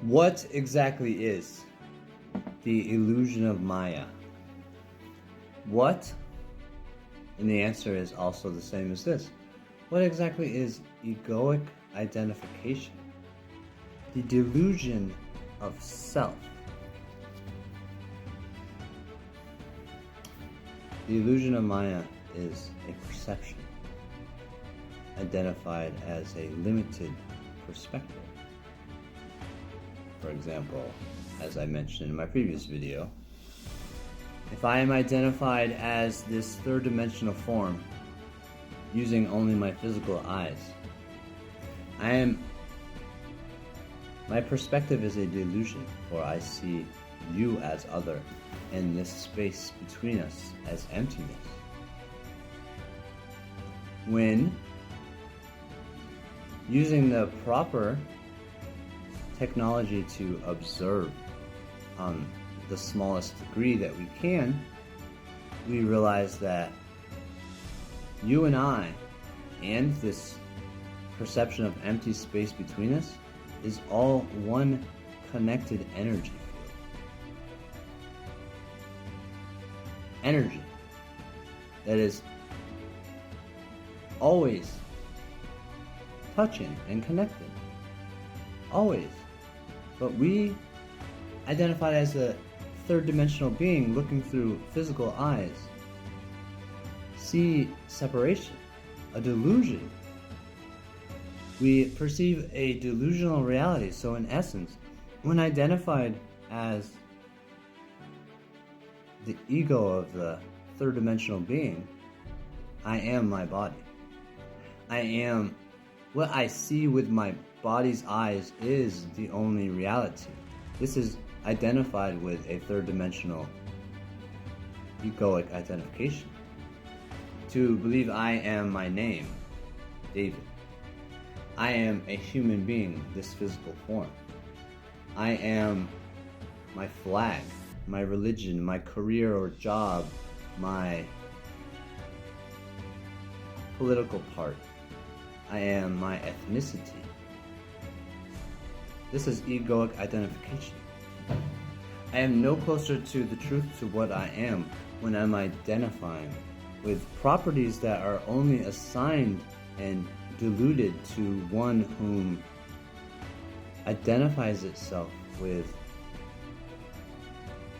What exactly is the illusion of Maya? What? And the answer is also the same as this. What exactly is egoic identification? The delusion of self. The illusion of Maya is a perception identified as a limited perspective. For example, as I mentioned in my previous video, if I am identified as this third-dimensional form using only my physical eyes, my perspective is a delusion, for I see you as other, and this space between us as emptiness. When using the proper technology to observe on the smallest degree that we can, we realize that you and I, and this perception of empty space between us, is all one connected energy field. Energy that is always touching and connected. Always. But we, identified as a third-dimensional being looking through physical eyes, see separation, a delusion. We perceive a delusional reality. So in essence, when identified as the ego of the third-dimensional being, I am my body. I am what I see with my body's eyes is the only reality. This is identified with a third-dimensional egoic identification. To believe I am my name, David. I am a human being, this physical form. I am my flag, my religion, my career or job, my political party. I am my ethnicity. This is egoic identification. I am no closer to the truth to what I am when I'm identifying with properties that are only assigned and deluded to one whom identifies itself with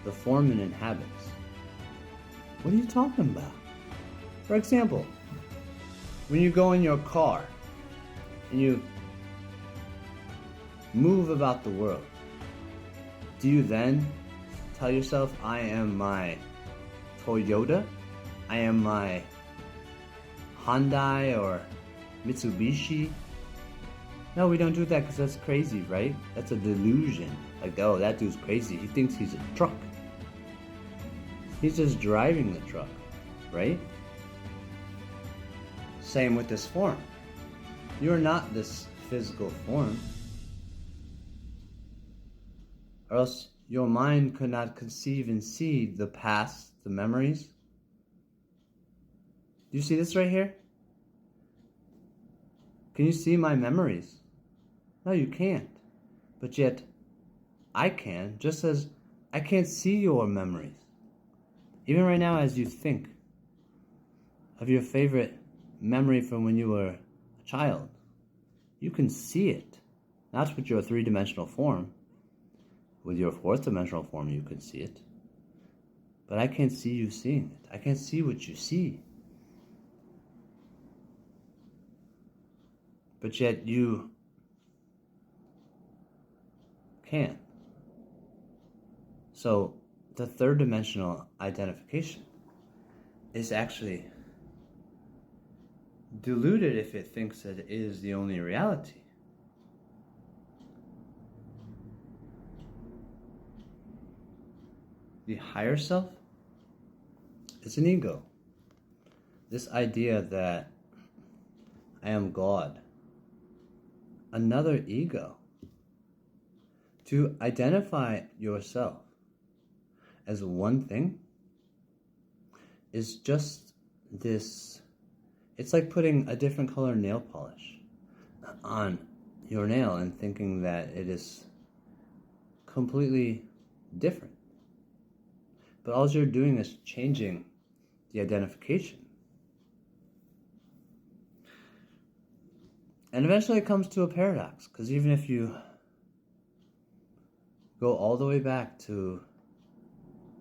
the form it inhabits. What are you talking about? For example, when you go in your car and you move about the world, do you then tell yourself, I am my Toyota, I am my Hyundai or Mitsubishi? No, we don't do that because that's crazy, right? That's a delusion. Like, oh, that dude's crazy. He thinks he's a truck. He's just driving the truck, right? Same with this form. You're not this physical form, or else your mind could not conceive and see the past, the memories. Do you see this right here? Can you see my memories? No, you can't. But yet, I can, just as I can't see your memories. Even right now, as you think of your favorite memory from when you were a child, you can see it. Not with your three-dimensional form. With your fourth-dimensional form, you can see it. But I can't see you seeing it. I can't see what you see. But yet you can. So the third-dimensional identification is actually deluded if it thinks that it is the only reality. The higher self is an ego. This idea that I am God. Another ego. To identify yourself as one thing is just this. It's like putting a different color nail polish on your nail and thinking that it is completely different. But all you're doing is changing the identification. And eventually it comes to a paradox, because even if you go all the way back to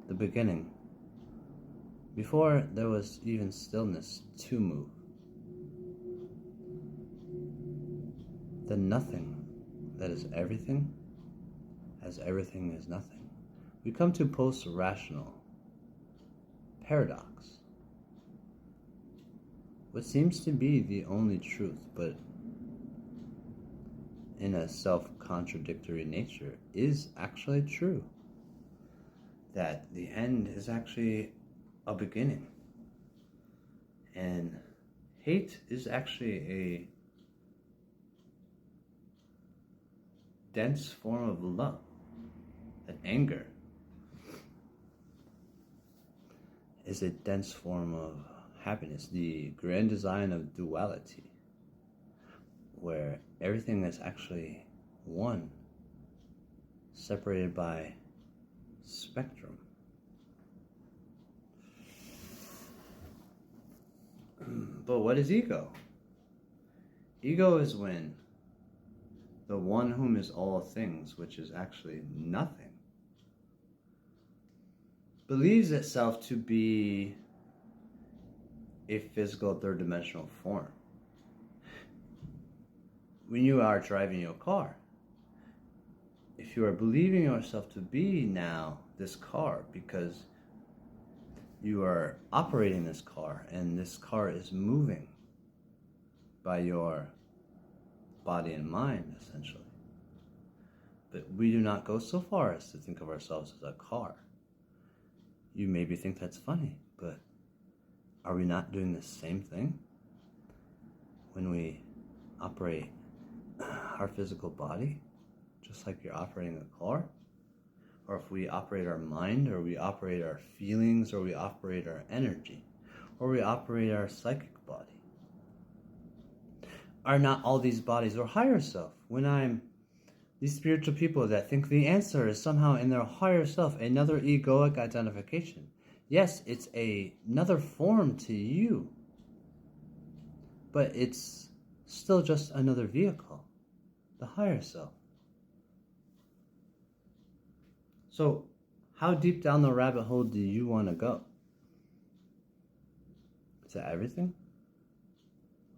the beginning, before there was even stillness to move, the nothing that is everything, as everything is nothing, we come to post-rational paradox. What seems to be the only truth, but in a self-contradictory nature, is actually true. That the end is actually a beginning. And hate is actually a dense form of love. And anger is a dense form of happiness, the grand design of duality, where everything is actually one, separated by spectrum. But what is ego? Ego is when the one whom is all things, which is actually nothing, believes itself to be a physical third-dimensional form. When you are driving your car, if you are believing yourself to be now this car because you are operating this car and this car is moving by your body and mind, essentially. But we do not go so far as to think of ourselves as a car. You maybe think that's funny, but are we not doing the same thing when we operate our physical body, just like you're operating a car? Or if we operate our mind, or we operate our feelings, or we operate our energy, or we operate our psychic body. Are not all these bodies or higher self? When I'm these spiritual people that think the answer is somehow in their higher self, another egoic identification. Yes, it's another form to you, but it's still just another vehicle, the higher self. So, how deep down the rabbit hole do you want to go? To everything?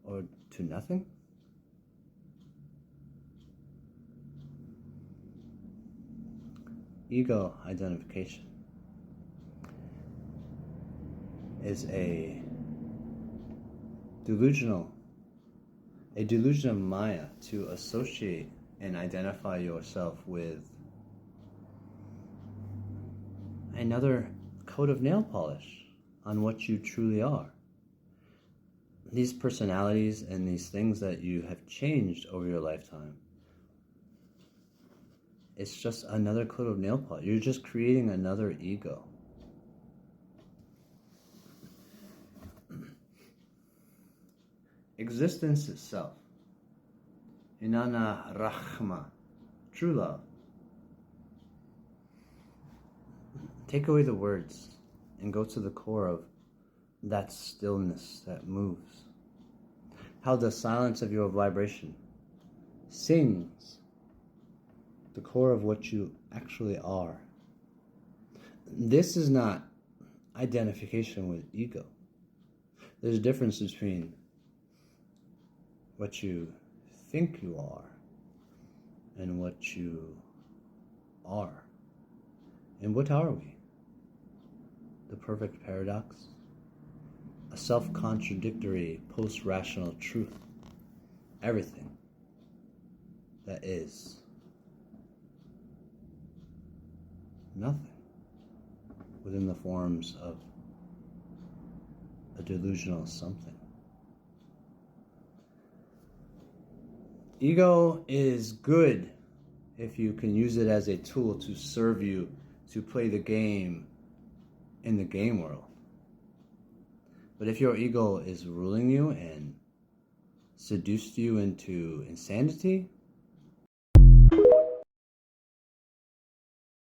Or to nothing? Ego identification is a delusion of Maya to associate and identify yourself with another coat of nail polish on what you truly are. These personalities and these things that you have changed over your lifetime, it's just another coat of nail polish. You're just creating another ego. Existence itself, Inanna Rahma, true love. Take away the words and go to the core of that stillness that moves. How the silence of your vibration sings the core of what you actually are. This is not identification with ego. There's a difference between what you think you are and what you are. And what are we? The perfect paradox? A self-contradictory, post-rational truth. Everything that is nothing within the forms of a delusional something. Ego is good if you can use it as a tool to serve you, to play the game in the game world. But if your ego is ruling you and seduced you into insanity,